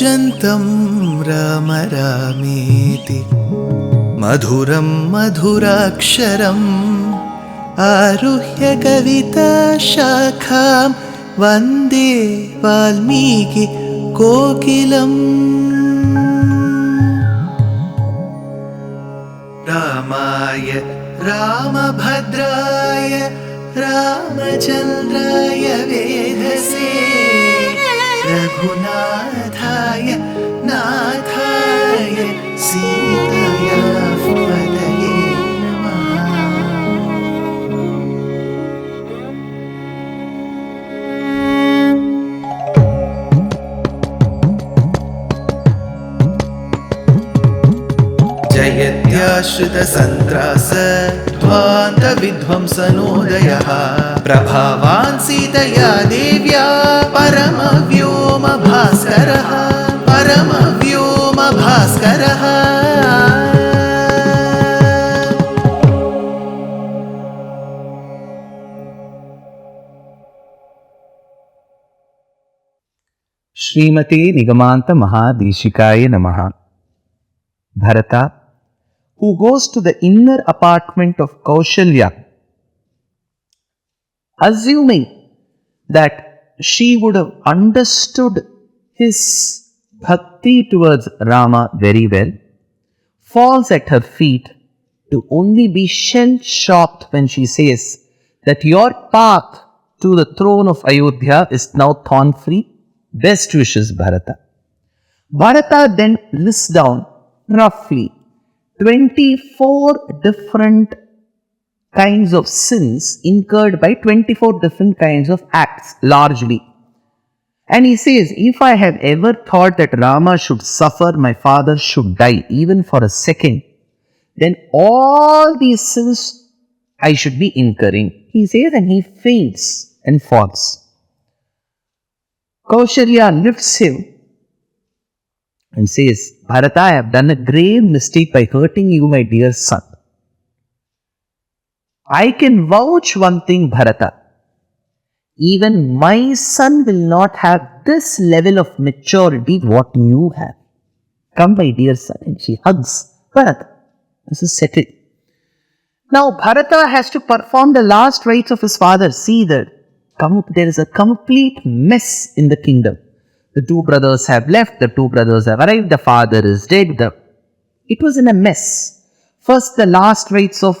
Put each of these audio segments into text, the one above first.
कूजन्तं राम रामेति मधुरं मधुराक्षरम् आरुह्य कविताशाखां वन्दे वाल्मीकि कोकिलम्। रामाय रामभद्राय रामचन्द्राय वेधसे रघुनाथाय नाथाय सीताया पतये नमः। जयत्याश्रितसन्त्रास ध्वान्तविध्वंसनोदयः प्रभावान् सीतया देव्या परमव्योमभास्करः परमव्योमभास्करः। श्रीमते निगमांत महादेशिकाय नमः। Bharata, who goes to the inner apartment of Kaushalya, assuming that she would have understood his bhakti towards Rama very well, falls at her feet to only be shell-shocked when she says that your path to the throne of Ayodhya is now thorn-free. Best wishes, Bharata. Bharata then lists down roughly 24 different kinds of sins incurred by 24 different kinds of acts, largely. And he says, if I have ever thought that Rama should suffer, my father should die, even for a second, then all these sins I should be incurring. He says, and he faints and falls. Kaushalya lifts him and says, Bharata, I have done a grave mistake by hurting you, my dear son. I can vouch one thing, Bharata. Even my son will not have this level of maturity what you have. Come, my dear son. And she hugs Bharata. This is settled. Now, Bharata has to perform the last rites of his father. See that there is a complete mess in the kingdom. The two brothers have left, the two brothers have arrived, the father is dead. It was in a mess. First, the last rites of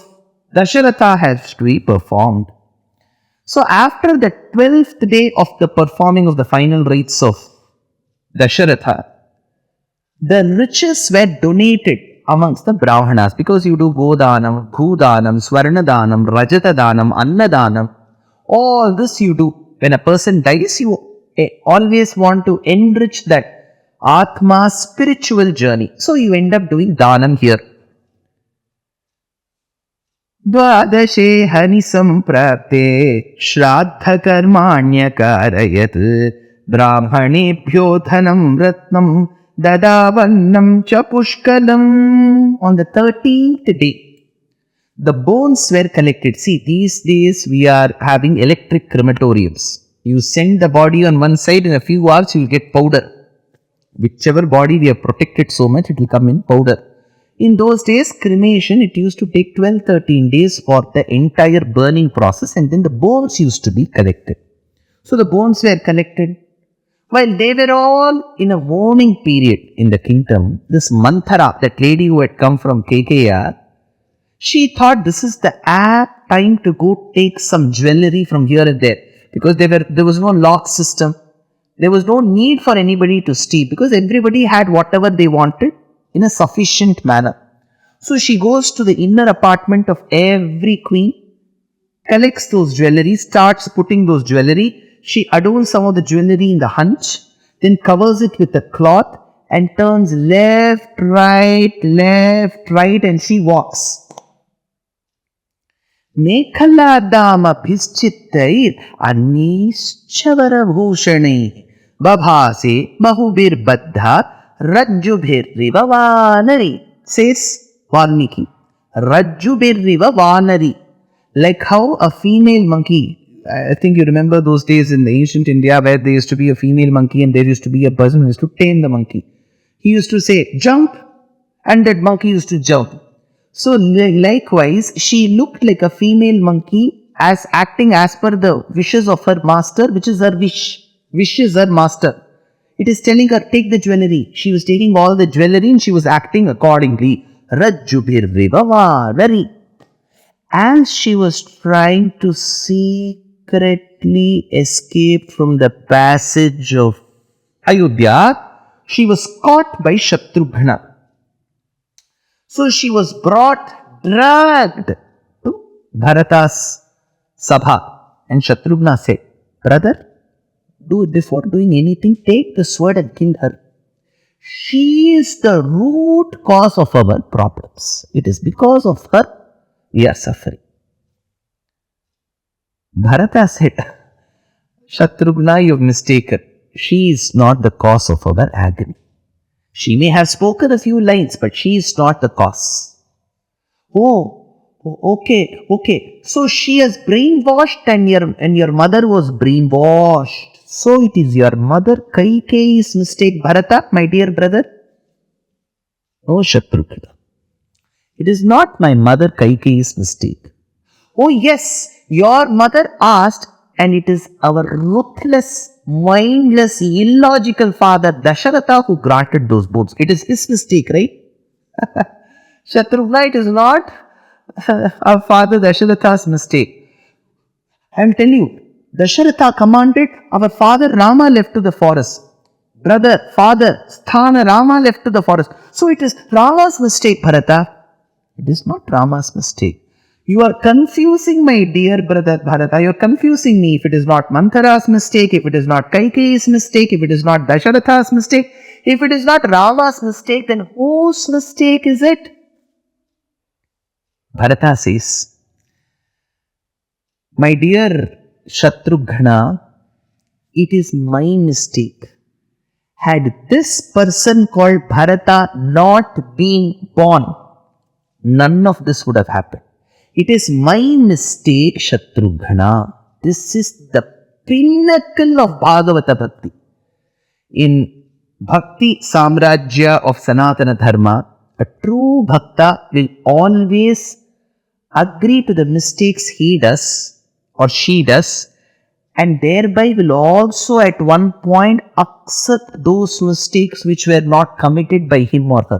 Dasharatha has to be performed. So, after the 12th day of the performing of the final rites of Dasharatha, the riches were donated amongst the Brahmanas, because you do Godanam, Bhudanam, Swarnadanam, Rajatadanam, Annadanam. All this you do. When a person dies, you always want to enrich that Atma's spiritual journey. So you end up doing Danam here. Dvadashe hani samprapte shraddha karmanya karayat brahmanebhyo dhanam ratnam dadavannam cha pushkalam. On the 13th day, the bones were collected. See, these days we are having electric crematoriums. You send the body on one side, in a few hours you will get powder. Whichever body we have protected so much, it will come in powder. In those days, cremation, it used to take 12-13 days for the entire burning process, and then the bones used to be collected. So the bones were collected. While they were all in a mourning period in the kingdom, this Manthara, that lady who had come from KKR, she thought this is the apt time to go take some jewelry from here and there. Because there was no lock system. There was no need for anybody to steal, because everybody had whatever they wanted in a sufficient manner. So she goes to the inner apartment of every queen, collects those jewelry, starts putting those jewelry. She adorns some of the jewelry in the hunch, then covers it with a cloth and turns left, right, and she walks. मेखलादामभिश्चित्तैर् अन्यैश्चवरभूषणैः बभासे बहुभिर्बद्धा रज्जुभिर्रिव वानरी. Says Valmiki, Rajjubirriva Vanari. Like how a female monkey, I think you remember those days in the ancient India where there used to be a female monkey and there used to be a person who used to tame the monkey. He used to say, jump, and that monkey used to jump. So likewise, she looked like a female monkey as acting as per the wishes of her master, which is her wish. Wish is her master. It is telling her, take the jewelry. She was taking all the jewelry and she was acting accordingly. Rajjubhir vivava, very. As she was trying to secretly escape from the passage of Ayodhya, she was caught by Shatrughna. So she was dragged to Bharata's Sabha. And Shatrughna said, brother, before doing anything, take the sword and kill her. She is the root cause of our problems. It is because of her we are suffering. Bharata said, Shatrughna, you've mistaken. She is not the cause of our agony. She may have spoken a few lines, but she is not the cause. Okay. So she has brainwashed and your mother was brainwashed. So it is your mother Kaikeyi's mistake, Bharata, my dear brother. No, Shatrughna. It is not my mother Kaikeyi's mistake. Oh yes, your mother asked, and it is our ruthless, mindless, illogical father Dasharatha who granted those boats. It is his mistake, right? Shatrughna, it is not our father Dasharatha's mistake. I am telling you, Dasharatha commanded, our father Rama left to the forest. Brother, father, Sthana Rama left to the forest. So it is Rama's mistake, Bharata. It is not Rama's mistake. You are confusing my dear brother Bharata. You are confusing me. If it is not Manthara's mistake, if it is not Kaikeyi's mistake, if it is not Dasharatha's mistake, if it is not Rama's mistake, then whose mistake is it? Bharata says, my dear Shatrughna, it is my mistake. Had this person called Bharata not been born, none of this would have happened. It is my mistake, Shatrughna. This is the pinnacle of Bhagavata Bhakti. In Bhakti Samrajya of Sanatana Dharma, a true Bhakta will always agree to the mistakes he does or she does, and thereby will also at one point accept those mistakes which were not committed by him or her.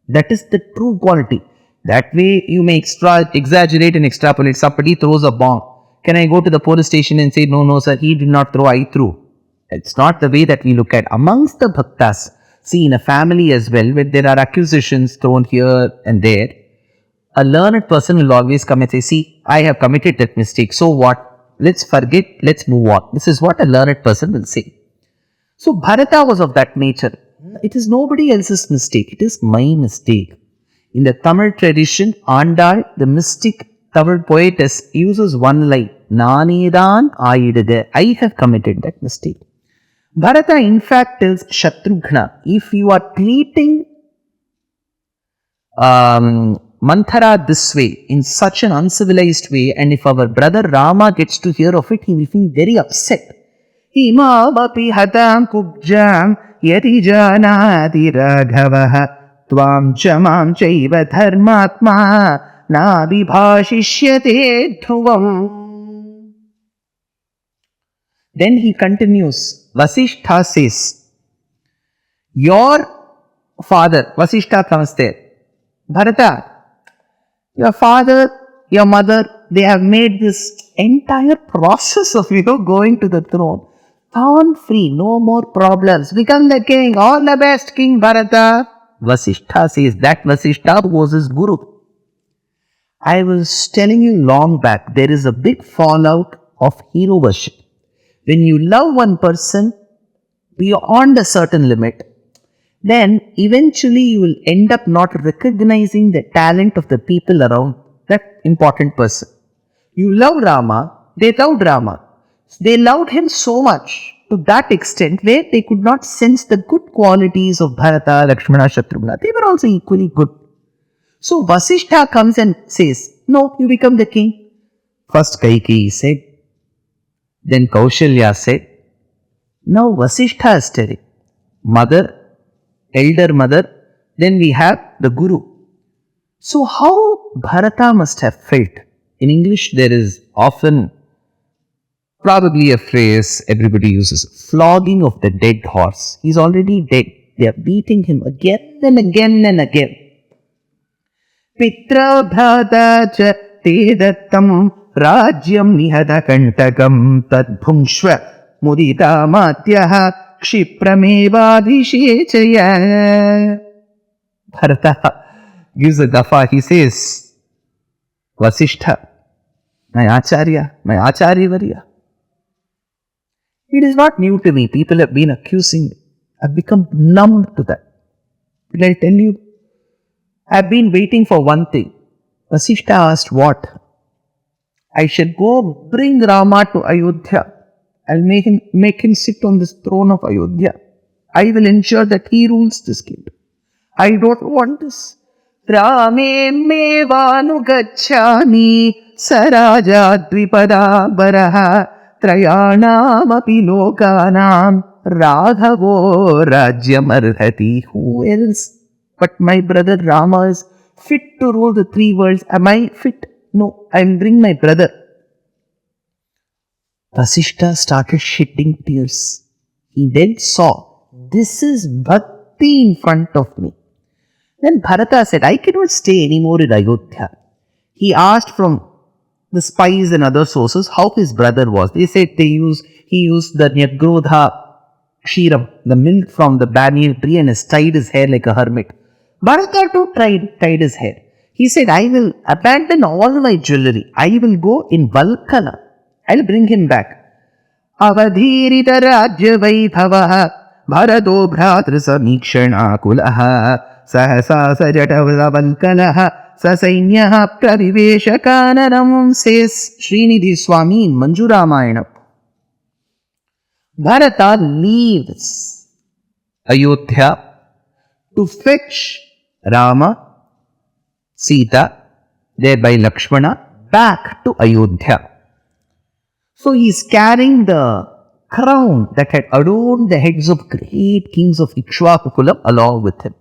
That is the true quality. That way you may exaggerate and extrapolate. Somebody throws a bomb. Can I go to the police station and say, no sir, he did not throw, I threw? It's not the way that we look at. Amongst the bhaktas, see in a family as well, where there are accusations thrown here and there, a learned person will always come and say, see, I have committed that mistake. So what? Let's forget, let's move on. This is what a learned person will say. So Bharata was of that nature. It is nobody else's mistake. It is my mistake. In the Tamil tradition, Andal, the mystic Tamil poetess, uses one line, Nanedan Ayiduga. I have committed that mistake. Bharata in fact tells Shatrughna, if you are treating Manthara this way, in such an uncivilized way, and if our brother Rama gets to hear of it, he will feel very upset. Imavapi hatam kubjam yati janati raghavaha tvam chamam chaiva dharmatma nabhibhashishyate dhruvam. Then he continues, Vasishtha says, your father, Vasishtha comes there, Bharata, your father, your mother, they have made this entire process of, going to the throne thorn free, no more problems. Become the king, all the best, King Bharata. Vasishtha says, that Vasishtha was his guru. I was telling you long back, there is a big fallout of hero worship. When you love one person beyond a certain limit, then eventually you will end up not recognizing the talent of the people around that important person. You love Rama, they loved Rama. They loved him so much to that extent where they could not sense the good qualities of Bharata, Lakshmana, Shatrughna. They were also equally good. So Vasishtha comes and says, no, you become the king. First Kaikeyi said, Then Kaushalya said, now Vasishtha is telling, mother, elder mother, then we have the Guru. So how Bharata must have felt? In English, there is often probably a phrase everybody uses, flogging of the dead horse. He's already dead. They are beating him again and again and again. Pitra bhrata cha te dattam rajyam nihata kantakam tadbhungshva mudita matyaha kshipramevaabhishechaya. Bharata gives a gaffa. He says, Vasishtha, my Acharya Varya, it is not new to me. People have been accusing me. I've become numb to that. But I'll tell you, I've been waiting for one thing. Vasishtha asked what? I should go bring Rama to Ayodhya. I'll make him sit on this throne of Ayodhya. I will ensure that he rules this kingdom. I don't want this. Rame me vanu gacchami saraja dvipada baraha trayanam api lokanam raghavo rajyam arhati. Who else but my brother Rama is fit to rule the three worlds? Am I fit? No, I'll bring my brother. Vasishtha started shedding tears. He then saw, this is bhakti in front of me. Then Bharata said, I cannot stay anymore in Ayodhya. He asked from the spies and other sources how his brother was. They said he used the Nyagrodha Kshiram, the milk from the banyan tree, and has tied his hair like a hermit. Bharata too tied his hair. He said, I will abandon all my jewelry. I will go in Valkala. I'll bring him back. Avadhirita Rajya Vaibhavaha Bharato Bhratri Samikshana Kulaha Sahasa Sajata Valkalaha Sasainya Pravivesha Kanaram, says Srinidhi Swami in Manjuramayana. Bharata leaves Ayodhya to fetch Rama, Sita, thereby Lakshmana, back to Ayodhya. So he is carrying the crown that had adorned the heads of great kings of Ikshvaku Kulam along with him.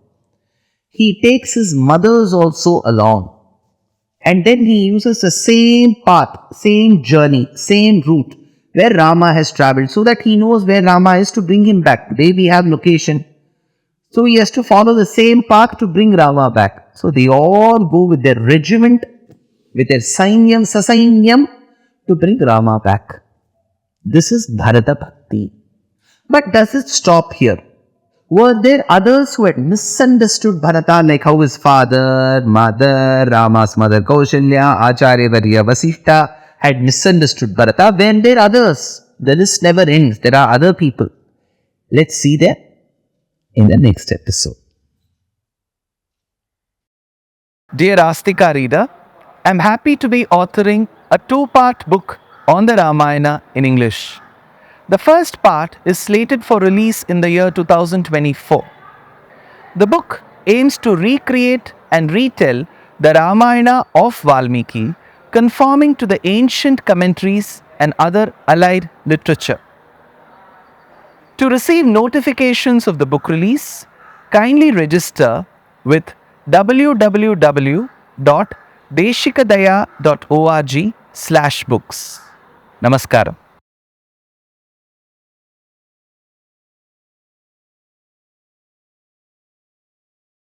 He takes his mothers also along. And then he uses the same path, same journey, same route where Rama has travelled, so that he knows where Rama is to bring him back. Today we have location. So he has to follow the same path to bring Rama back. So they all go with their regiment, with their sasainyam to bring Rama back. This is Bharata Bhakti. But does it stop here? Were there others who had misunderstood Bharata, like how his father, mother, Rama's mother Kaushalya, Acharya Varya Vasishtha had misunderstood Bharata? When there are others, the list never ends. There are other people. Let's see that in the next episode. Dear Astika reader, I am happy to be authoring a two-part book on the Ramayana in English. The first part is slated for release in the year 2024. The book aims to recreate and retell the Ramayana of Valmiki, conforming to the ancient commentaries and other allied literature. To receive notifications of the book release, kindly register with www.deshikadaya.org/books. Namaskaram.